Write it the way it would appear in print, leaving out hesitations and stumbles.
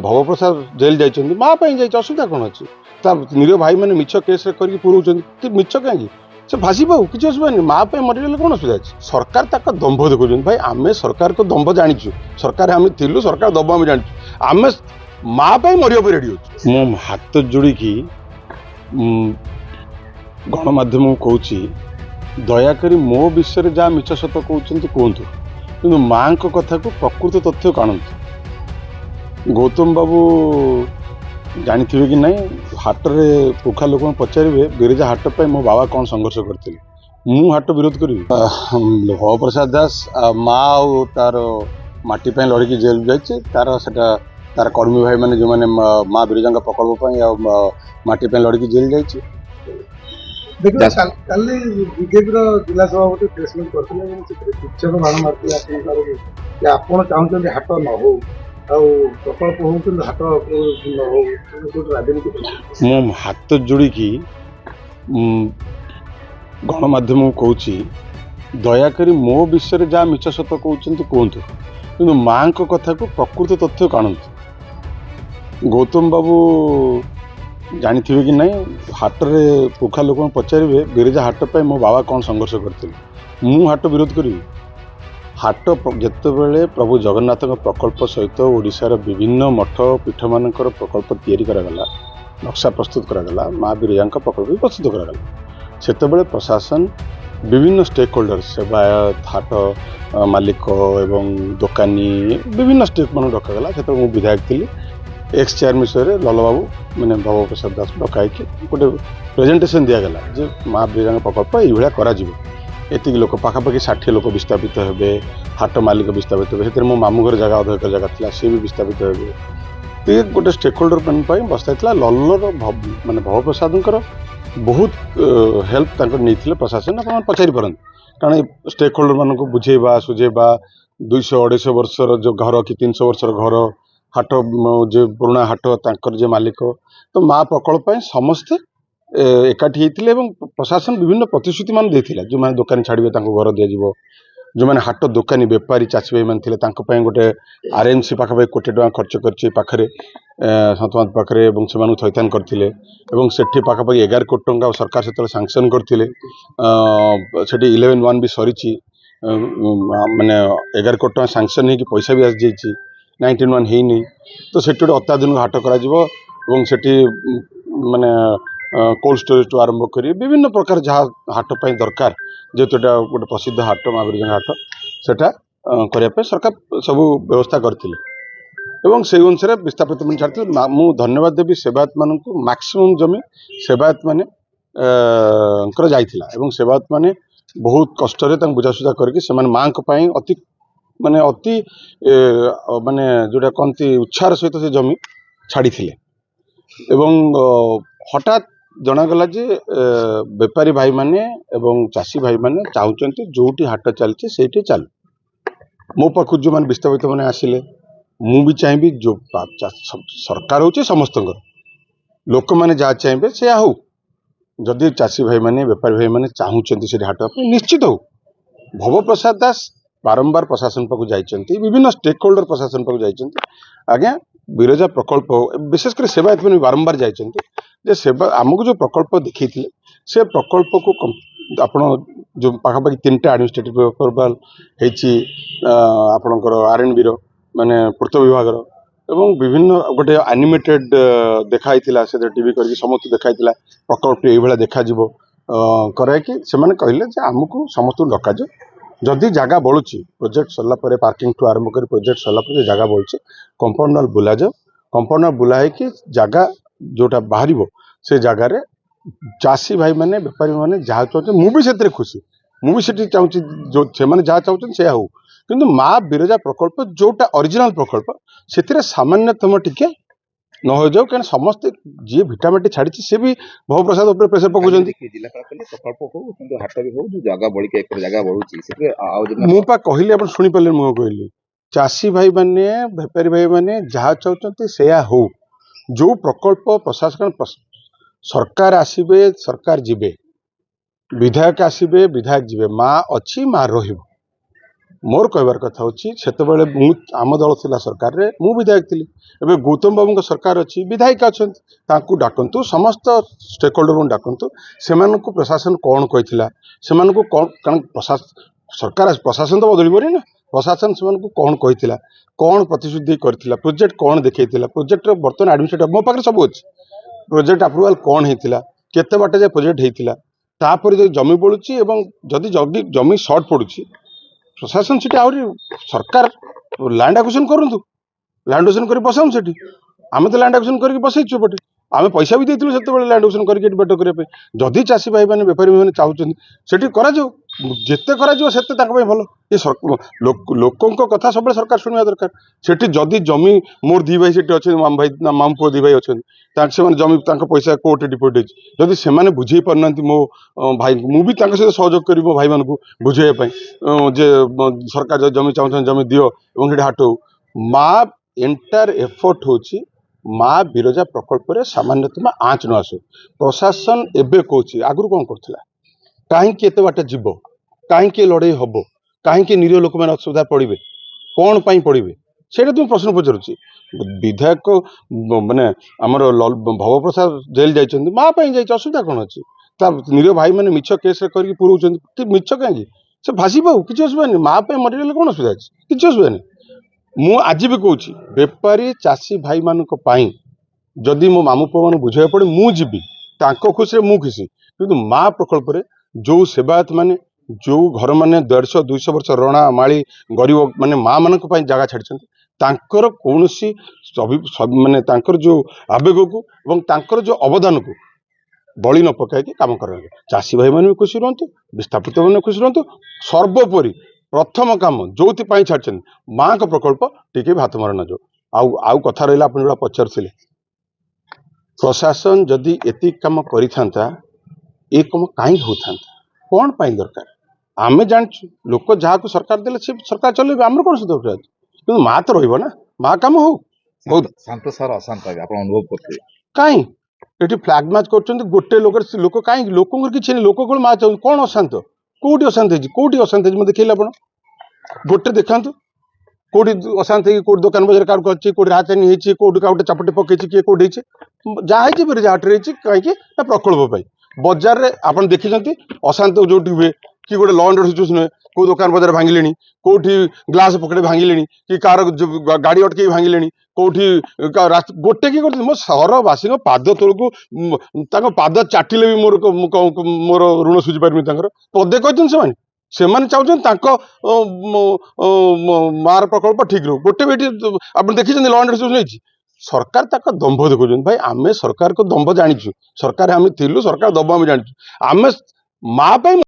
भवप्रसाद jail जाइछन्ति माँ पे जाइछ असुविधा कौन अच्छी निरीह भाई मैंने मिछ केस करके पुरौछन्ति मिछ कहीं से भाषी पाऊ किसी असुविधा नहीं माँ पे मरीगले कौन असुविधा अच्छी सरकार तक दम्भ देखुं भाई आम सरकार को दम्भ जाचु सरकार आम थिलु सरकार दम्भ आम जाचु आम माँ पे मरिया रेडी अच्छे मो हाथ जोड़ी गणमाध्यम को कहूँ दयाकोरी मो विषय जहाँ मिछ सत कहते कहतु कि माँ कथा को प्रकृत तथ्य काणु गौतम बाबू जानी कि नहीं हाट में पुखा लोक पचारे बिरजा हाट पर मो बाबा कौन संघर्ष करते मु हाट विरोध करी भवप्रसाद दास माँ और तार माटी लड़की जेल जाइए तार सेटा तार कर्मी भाई मैंने जो मैंने माँ बिरजा प्रकल्प माटी लड़की जेल जाइए काली बीजेपी जिला सभापति प्रेसमिट करते शिक्षक बाण मारते आप चाहते हाट न हो प्रकल्प हो हाट न हो राजनीति मो हाथ जोड़ी गणमाध्यम को कहूँ दयाकोरी मो विषय जहाँ मिछ सत कहते कहतु कि माँ कथा को प्रकृत तथ्य काणु गौतम बाबू जानी कि नहीं हाट में पुखा लोक पचारे बिरजा हाट पर मो बाबा कौन संघर्ष करते मु हाट विरोध करी हाट जितेबाला प्रभु जगन्नाथ प्रकल्प सहित ओडिशार विभिन्न मठ पीठ मानकर प्रकल्प तैयारी करागला नक्शा प्रस्तुत करागला माँ बिरजा प्रकल्प भी प्रस्तुत करागला सेतेबेले प्रशासन विभिन्न स्टेक होल्डर सेवायत हाट मालिक एवं दोकानी विभिन्न स्टेक मान डकागला से विधायक थी एक्स चेयर विषय ललबाबू मैंने भवप्रसाद दास डकाई गोटे प्रेजेंटेशन दिगला जे माँ बिरजा प्रकल्प ये एतिक लोक पाखापाखि 60 लोक विस्थापित हे हाट मालिक विस्थापित हे मो मामू घर जगह अध जगह था सी भी विस्थापित हे गोटे स्टेक होल्डर मैन बसता लल्लर माने भवप्रसाद बहुत हेल्प नहीं प्रशासन आप पचारि पारन कारण स्टेक होल्डर मान बुझेबा सुझेबा 200-250 वर्षर जो घर कि 300 वर्षर घर हाट जो पुराणा हाट तांकर जे मालिक तो माँ प्रकल्प समस्ते एकाठी होते प्रशासन विभिन्न प्रतिश्रुति मान देथिला जो मैंने दुकानी छाड़े घर दिज्व जो मैंने हाट दुकानी बेपारी चाषी भाई मैंने गोटे आरएमसी पाखापाखि कोटी टका खर्च कर सतमात पाखे से थैथान करते से पाखापाखि 11 कोटी टंका सरकार से सांक्शन करते 11-1 भी सरी माने 11 कोटी टका सांक्शन हो पैसा भी आसी जाइए 19-1 है तो से अत्याधुनिक हाट कर माने कोल्ड स्टोरेज टू आरंभ करी विभिन्न प्रकार जहाँ हाट पाई दरकार जेहेतु गोटे प्रसिद्ध हाट माँ बिरजा हाट सेटा करने सरकार सब व्यवस्था करते से अनुसार विस्थापित मैंने छाड़ते मु धन्यवाद देवी सेवायत मान मैक्सिमम जमी सेवायत मैंने सेवायत मैंने बहुत कष्ट बुझासुझा करके माँ अति माने अति माने जोटा कहती उत्साह सहित से जमी छाड़ी हठात जनागला जे बेपारी भाई माने एवं चाषी भाई माने चाहते जोटी हाट चलती से चलू मो पाखु जो मैंने विस्थापित मैंने आसिले मु भी चाहिए जो सरकार हूँ समस्त लोक मैंने जहाँ चाहिए से हो जदि चाषी भाई माने बेपारी भाई माने चाहते से हाट निश्चित हो भवप्रसाद दास बारंबार प्रशासन पाक जाइए विभिन्न स्टेक होल्डर प्रशासन पाक जाइए आज्ञा बिरजा प्रकल्प विशेषकर सेवायत मैंने बारंबार जाइए सेवा आमको जो प्रकल्प देखी से प्रकल्प को आपण जो पाखापाखि 3टा एडमिनिस्ट्रेटिव अप्रूवाल आपणकर आरएनबी माने पूर्त विभाग एवं विभिन्न गोटे एनिमेटेड देखाई से टीवी करके समस्त देखाई प्रकल्प ये देखा कराई से कहले आमको समस्त डका जदि जगह बढ़ुची प्रोजेक्ट सरला पार्किंग ठू आरंभ कर प्रोजेक्ट सरला जगह बढ़ुची कंपाउंड वाल बुला जाओ कंपाउंड वाल बुला कि जगह जोटा बाहर से जगार चाषी भाई मैंने बेपारी मैंने जहाँ चाहते मुझे खुशी मुझे चाहूँगी जो से जहाँ चाहते से हो कि माँ बिरजा प्रकल्प जोटा ओरिजिनल प्रकल्प से सामान्यतम टिके न हो जाओ क्या समस्ते जी भिटामिटी छाड़ी सी भी भवप्रसाद उपर प्रेसर पकाउछन प्रकल्प हो हाट भी हो जो जगह बढ़ी जगह बढ़ुची मुझे कहली आप शुणी पारे मुझे कहली चाषी भाई मैंने बेपारी भाई मैंने जहाँ चाहते से हो जो प्रकल्प प्रशासन सरकार आसबे सरकार जीवे विधायक आसबे विधायक जीवे माँ अच्छी माँ रही मोर कहबार कथा होची सेतेबेले मु आम दल थिला सरकार रे मु विधायक थिली एबे गौतम बाबू सरकार अच्छी विधायक अछंती तांकू डाकंतु समस्त स्टेक होल्डर को डाकंतु सेमानकु प्रशासन कौन कहिथिला सेमानकु कौन कारण सरकार प्रशासन तो बदलिबनी ना प्रशासन सेमानकु कौन कहिथिला कौन प्रतिश्रुति करथिला प्रोजेक्ट कौन देखैथिला प्रोजेक्ट रो बर्तन एडमिनिस्ट्रेटिव मो पाखरे सब अछि प्रोजेक्ट अप्रूवल कौन हेतिला केते बाटे जे प्रोजेक्ट हेतिला तापर जो जमी बळुची एवं जदि जमी शॉर्ट पडुची प्रशासन से सरकार लैंड एक्विजिशन करूँ लैंड एक्विजिशन कर बसाऊँ से आम तो लैंड एक्विजिशन करके बसईचु एपटे आम पैसा भी देते से लैंड एक्विजिशन करके बेट करने जदि चाषी भाई मैंने बेपारी मैंने चाहते से जिते कर भल ये लोकों कथा सब सरकार शुणा दरकार से जदि जमी मोर दी भाई से अच्छे माम भाई मामू पुओ दी भाई अच्छे से जमी पैसा कोर्ट डिपोजिट जदि से बुझे पारना मो भाई मुझे सहित सहयोग करी मो भाई मान बुझाई जे सरकार जो जमी चाहते जमी दियो और हाट हो माँ एंटायर एफर्ट होची माँ बिरजा प्रकल्प रे सामान्यतम आँच न आसू प्रशासन एबे कहूँ आगुरी कौन करथिला कहीं एत बाटे जीव कहीं लड़ाई हम कहीं निरीह लोक मैंने असुविधा पड़े कौन पाई पड़े से तुम प्रश्न पचारुची विधायक माने आमर भव प्रसाद जेल जाइए माँ जाइए असुविधा कौन अच्छी निरीह भाई मैंने मिछ केस करके पुरौं मिछ कहीं से भासी पाऊ किसी असुविधा नहीं माँ मरीगले कौन असुविधा अच्छी किसी असुविधा नहीं मु आज भी कहूँ बेपारी चाषी भाई मान जदि मो मामू पुओ मान बुझाई पड़े मुझी खुशी मु खुशी कि माँ प्रकल्प रे जो सेवायत माने जो घर माने 150-200 वर्ष रणा माली गरीब माने माँ मान जगह छाड़ी तांकर कौनसी माने तांकर जो आवेग को एवं तांकर जो अवदान को बलि न पकाई काम करेंगे चाषी भाई मैंने भी खुशी रुहतु विस्थापित मैंने खुशी रुहतु सर्वोपरि प्रथम काम जो छाड़ी माँ का प्रकल्प टी हाथ मार न जाओ आउ कथा रहा आप जो पचार प्रशासन जदि एति काम करिथांता ए कम कहीं होता कौन पाई दरकार आम जानचु लोक जहाँ सरकार देले से सरकार चलेबे आमर कौन सुविधा कि माँ तो रही ना माँ काम हो बहुत शांत सर अशांत आप अनुभव करते कहीं ये फ्लैग मैच कर गोटे लोक कहीं लोक किसी नहीं लोक को माँ चाहूँ कौन अशांत कौटी अशांत मैं देखिए आप गोटे देखा कौटी अशांत कौटी दुकान बजार क्या अच्छी कौटी राजधानी होती कौटी गोटे चापटे पकई किए कौटी जहाँ हाट कहीं प्रकल्प बजार में आप देखी अशांत जो हुए कि गोटे लॉ एंड ऑर्डर सिचुएशन हुए कौ दुकान बजार भांगिले कौटी ग्लास पकड़े भांगिले कि कार गाड़ी अटकई भांगिले कौटी गोटे कि मो सहरवासी पाद तौक पाद चाटिले भी मोर ऋण सुझी पारमी पदे कहते से चाहते मार प्रकल्प ठीक रो गोटे भी आप देखी लॉ एंड ऑर्डर सिचुएशन सरकार दंभ देखा भाई आम सरकार को दंभ जाचु सरकार आम थिलु सरकार दंभ आम जाचु आम माँ